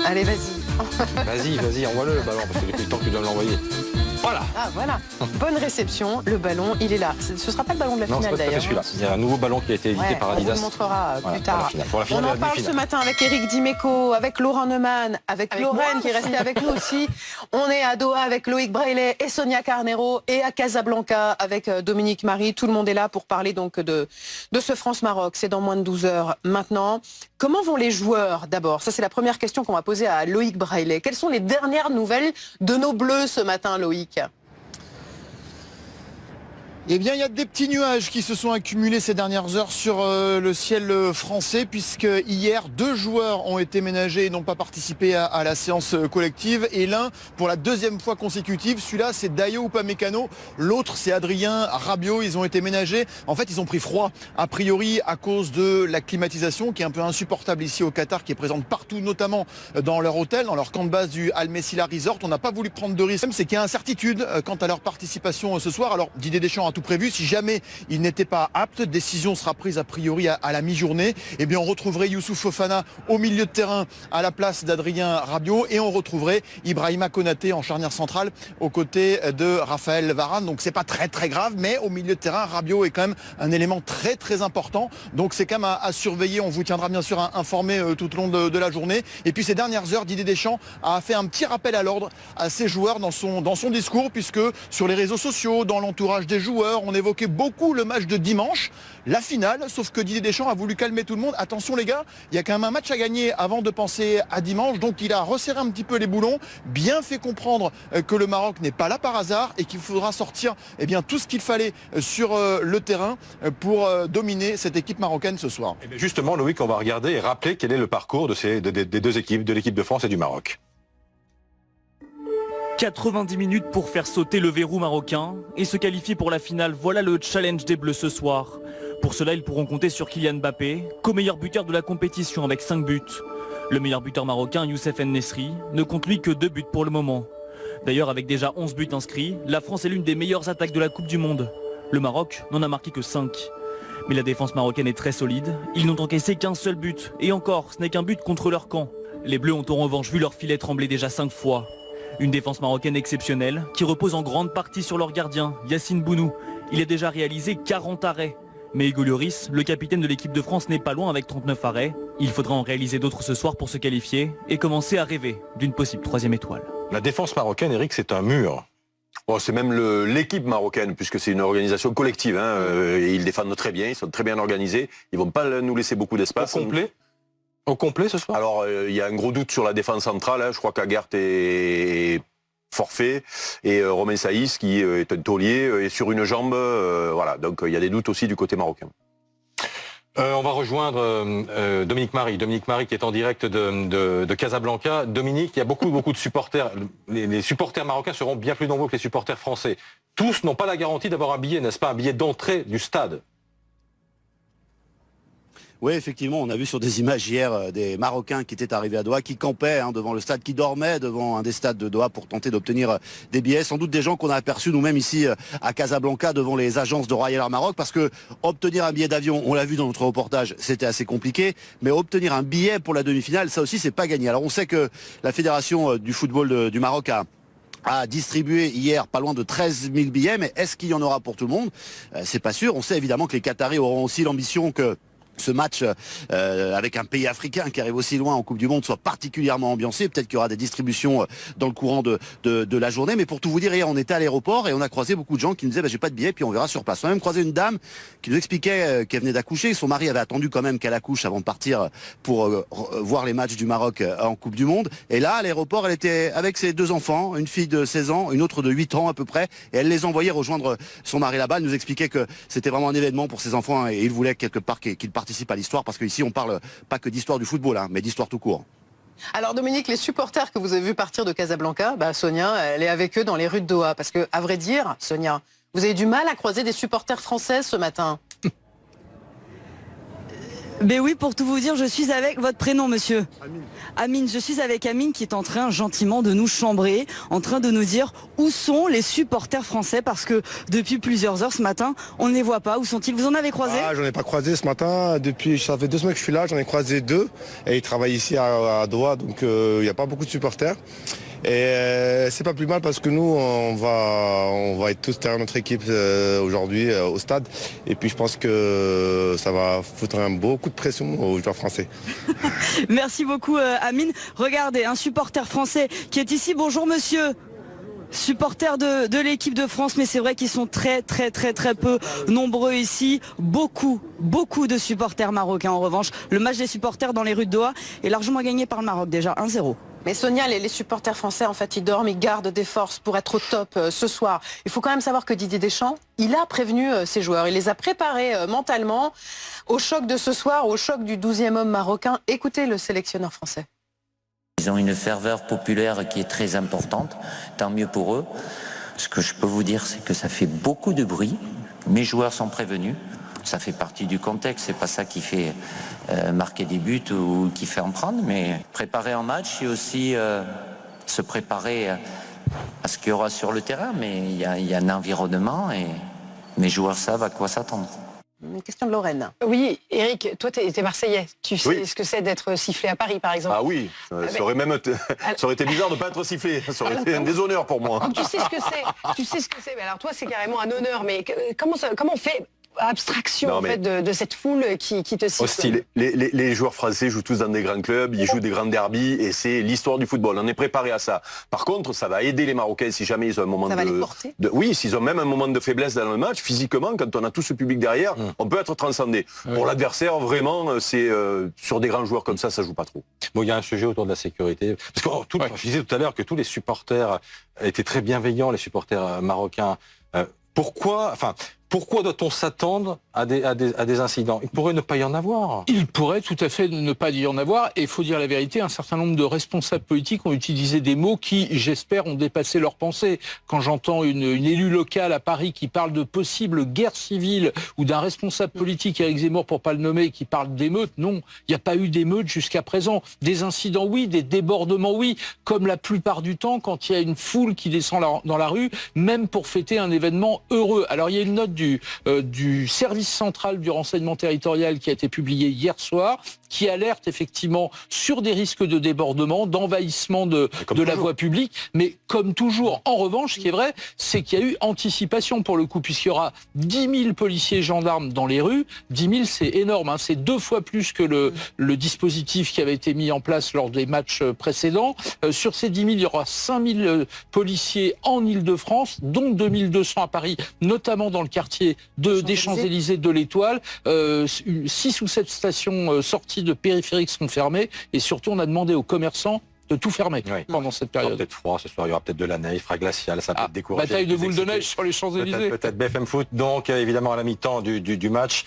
Allez, vas-y. Vas-y, envoie-le le ballon, parce que depuis le temps que tu dois me l'envoyer. Voilà. Ah, voilà. Bonne réception. Le ballon, il est là. Ce ne sera pas le ballon de la Non, c'est finale, pas tout à fait d'ailleurs. celui-là. Il y a un nouveau ballon qui a été édité par On Adidas. vous le montrera Voilà, plus tard. pour la finale, On la en parle demi-finale. ce matin avec Eric Dimeco, avec Laurent Neumann, avec Lorraine qui est restée avec nous aussi. On est à Doha avec Loïc Braillet et Sonia Carneiro et à Casablanca avec Dominique Marie. Tout le monde est là pour parler donc de ce France-Maroc. C'est dans moins de 12 heures maintenant. Comment vont les joueurs d'abord? Ça, c'est la première question qu'on va poser à Loïc Braillet. Quelles sont les dernières nouvelles de nos Bleus ce matin, Loïc? Eh bien, il y a des petits nuages qui se sont accumulés ces dernières heures sur le ciel français, puisque hier, 2 joueurs ont été ménagés et n'ont pas participé à la séance collective. Et l'un, pour la 2e fois consécutive, celui-là, c'est Dayo Upamecano. L'autre, c'est Adrien Rabiot. Ils ont été ménagés. En fait, ils ont pris froid, a priori, à cause de la climatisation, qui est un peu insupportable ici au Qatar, qui est présente partout, notamment dans leur hôtel, dans leur camp de base du Al Messila Resort. On n'a pas voulu prendre de risque. C'est qu'il y a incertitude quant à leur participation ce soir. Alors, Didier Deschamps a tout prévu. Si jamais il n'était pas apte, décision sera prise a priori à la mi-journée. Eh bien, on retrouverait Youssouf Fofana au milieu de terrain à la place d'Adrien Rabiot et on retrouverait Ibrahima Konaté en charnière centrale aux côtés de Raphaël Varane. Donc c'est pas très grave, mais au milieu de terrain, Rabiot est quand même un élément très important. Donc c'est quand même à surveiller. On vous tiendra bien sûr informé tout au long de la journée. Et puis ces dernières heures, Didier Deschamps a fait un petit rappel à l'ordre à ses joueurs dans son discours, puisque sur les réseaux sociaux, dans l'entourage des joueurs, on évoquait beaucoup le match de dimanche, la finale, sauf que Didier Deschamps a voulu calmer tout le monde. Attention les gars, il y a quand même un match à gagner avant de penser à dimanche, donc il a resserré un petit peu les boulons, bien fait comprendre que le Maroc n'est pas là par hasard et qu'il faudra sortir tout ce qu'il fallait sur le terrain pour dominer cette équipe marocaine ce soir. Et justement, Loïc, on va regarder et rappeler quel est le parcours des 2 équipes, de l'équipe de France et du Maroc. 90 minutes pour faire sauter le verrou marocain et se qualifier pour la finale. Voilà le challenge des Bleus ce soir. Pour cela, ils pourront compter sur Kylian Mbappé, co-meilleur buteur de la compétition avec 5 buts. Le meilleur buteur marocain, Youssef En-Nesyri, ne compte lui que 2 buts pour le moment. D'ailleurs, avec déjà 11 buts inscrits, la France est l'une des meilleures attaques de la Coupe du Monde. Le Maroc n'en a marqué que 5. Mais la défense marocaine est très solide. Ils n'ont encaissé qu'un seul but. Et encore, ce n'est qu'un but contre leur camp. Les Bleus ont en revanche vu leur filet trembler déjà 5 fois. Une défense marocaine exceptionnelle qui repose en grande partie sur leur gardien, Yacine Bounou. Il a déjà réalisé 40 arrêts. Mais Hugo Lloris, le capitaine de l'équipe de France, n'est pas loin avec 39 arrêts. Il faudra en réaliser d'autres ce soir pour se qualifier et commencer à rêver d'une possible 3e étoile. La défense marocaine, Eric, c'est un mur. Bon, c'est même l'équipe marocaine, puisque c'est une organisation collective. Ils défendent très bien, ils sont très bien organisés. Ils ne vont pas nous laisser beaucoup d'espace. Au complet ce soir? Alors, il y a un gros doute sur la défense centrale. Je crois qu'Aguert est forfait et Romain Saïs, qui est un taulier, est sur une jambe. Voilà, donc il y a des doutes aussi du côté marocain. On va rejoindre Dominique Marie. Dominique Marie qui est en direct de Casablanca. Dominique, il y a beaucoup de supporters. Les supporters marocains seront bien plus nombreux que les supporters français. Tous n'ont pas la garantie d'avoir un billet, n'est-ce pas? Un billet d'entrée du stade. Oui, effectivement, on a vu sur des images hier des Marocains qui étaient arrivés à Doha, qui campaient devant le stade, qui dormaient devant un des stades de Doha pour tenter d'obtenir des billets. Sans doute des gens qu'on a aperçus nous-mêmes ici à Casablanca devant les agences de Royal Air Maroc, parce que obtenir un billet d'avion, on l'a vu dans notre reportage, c'était assez compliqué, mais obtenir un billet pour la demi-finale, ça aussi c'est pas gagné. Alors on sait que la fédération du football du Maroc a distribué hier pas loin de 13 000 billets, mais est-ce qu'il y en aura pour tout le monde? C'est pas sûr. On sait évidemment que les Qataris auront aussi l'ambition que ce match avec un pays africain qui arrive aussi loin en Coupe du Monde soit particulièrement ambiancé. Peut-être qu'il y aura des distributions dans le courant de la journée. Mais pour tout vous dire, hier on était à l'aéroport et on a croisé beaucoup de gens qui nous disaient j'ai pas de billet, puis on verra sur place. On a même croisé une dame qui nous expliquait qu'elle venait d'accoucher. Son mari avait attendu quand même qu'elle accouche avant de partir pour voir les matchs du Maroc en Coupe du Monde. Et là, à l'aéroport, elle était avec ses 2 enfants, une fille de 16 ans, une autre de 8 ans à peu près. Et elle les envoyait rejoindre son mari là-bas. Elle nous expliquait que c'était vraiment un événement pour ses enfants et il voulait quelque part qu'ils participent à l'histoire, parce qu'ici on parle pas que d'histoire du football, mais d'histoire tout court. Alors Dominique, les supporters que vous avez vus partir de Casablanca, Sonia, elle est avec eux dans les rues de Doha. Parce que, à vrai dire, Sonia, vous avez du mal à croiser des supporters français ce matin? Ben oui, pour tout vous dire, je suis avec votre prénom, monsieur. Amine, je suis avec Amine qui est en train gentiment de nous chambrer, en train de nous dire où sont les supporters français parce que depuis plusieurs heures ce matin, on ne les voit pas. Où sont-ils? Vous en avez croisé? J'en ai pas croisé ce matin. Depuis, ça fait 2 semaines que je suis là, j'en ai croisé 2 et ils travaillent ici à Doha, donc il n'y a pas beaucoup de supporters. Et c'est pas plus mal parce que nous, on va être tous derrière notre équipe aujourd'hui au stade. Et puis je pense que ça va foutre beaucoup de pression aux joueurs français. Merci beaucoup Amine. Regardez, un supporter français qui est ici. Bonjour monsieur. Supporters de l'équipe de France, mais c'est vrai qu'ils sont très peu nombreux ici. Beaucoup de supporters marocains en revanche. Le match des supporters dans les rues de Doha est largement gagné par le Maroc déjà, 1-0. Mais Sonia, les supporters français, en fait, ils dorment, ils gardent des forces pour être au top ce soir. Il faut quand même savoir que Didier Deschamps, il a prévenu ses joueurs. Il les a préparés mentalement au choc de ce soir, au choc du 12e homme marocain. Écoutez le sélectionneur français. Ils ont une ferveur populaire qui est très importante, tant mieux pour eux. Ce que je peux vous dire, c'est que ça fait beaucoup de bruit. Mes joueurs sont prévenus. Ça fait partie du contexte, c'est pas ça qui fait marquer des buts ou qui fait en prendre, mais préparer un match et aussi se préparer à ce qu'il y aura sur le terrain, mais il y a un environnement et mes joueurs savent à quoi s'attendre. Une question de Lorraine. Oui, Eric, toi, t'es Marseillais. Tu sais ce que c'est d'être sifflé à Paris, par exemple. Ah oui, ça aurait été bizarre de ne pas être sifflé. Ça aurait été un déshonneur pour moi. Donc, tu sais ce que c'est. Tu sais ce que c'est. Mais alors toi, c'est carrément un honneur. Mais comment on fait abstraction en fait, de cette foule qui te siffle? Hostile. Les joueurs français jouent tous dans des grands clubs, ils jouent des grands derbies et c'est l'histoire du football. On est préparé à ça. Par contre, ça va aider les Marocains si jamais ils ont un moment oui, s'ils ont même un moment de faiblesse dans le match, physiquement, quand on a tout ce public derrière, on peut être transcendé. Pour l'adversaire, vraiment, c'est sur des grands joueurs comme ça joue pas trop. Bon, il y a un sujet autour de la sécurité. Parce que je disais tout à l'heure que tous les supporters étaient très bienveillants, les supporters marocains. Pourquoi doit-on s'attendre à des incidents? Il pourrait ne pas y en avoir. Il pourrait tout à fait ne pas y en avoir. Et il faut dire la vérité, un certain nombre de responsables politiques ont utilisé des mots qui, j'espère, ont dépassé leurs pensées. Quand j'entends une élue locale à Paris qui parle de possible guerre civile ou d'un responsable politique, Éric Zemmour pour pas le nommer, qui parle d'émeutes, non, il n'y a pas eu d'émeutes jusqu'à présent. Des incidents, oui, des débordements, oui, comme la plupart du temps quand il y a une foule qui descend dans la rue, même pour fêter un événement heureux. Alors il y a une note du service central du renseignement territorial qui a été publié hier soir, qui alerte effectivement sur des risques de débordement, d'envahissement de la voie publique. Mais comme toujours, en revanche, ce qui est vrai, c'est qu'il y a eu anticipation pour le coup, puisqu'il y aura 10 000 policiers et gendarmes dans les rues. 10 000, c'est énorme, hein. C'est 2 fois plus que le dispositif qui avait été mis en place lors des matchs précédents. Sur ces 10 000, il y aura 5 000 policiers en Île-de-France, dont 2 200 à Paris, notamment dans le quartier des Champs-Élysées, de l'Étoile. 6 ou 7 stations sorties de périphériques sont fermées et surtout on a demandé aux commerçants de tout fermer pendant cette période. Il y aura peut-être froid ce soir, il y aura peut-être de la neige, il fera glacial, ça peut être découragé. Bataille de boules de neige sur les Champs-Élysées. Peut-être BFM Foot, donc évidemment à la mi-temps du match.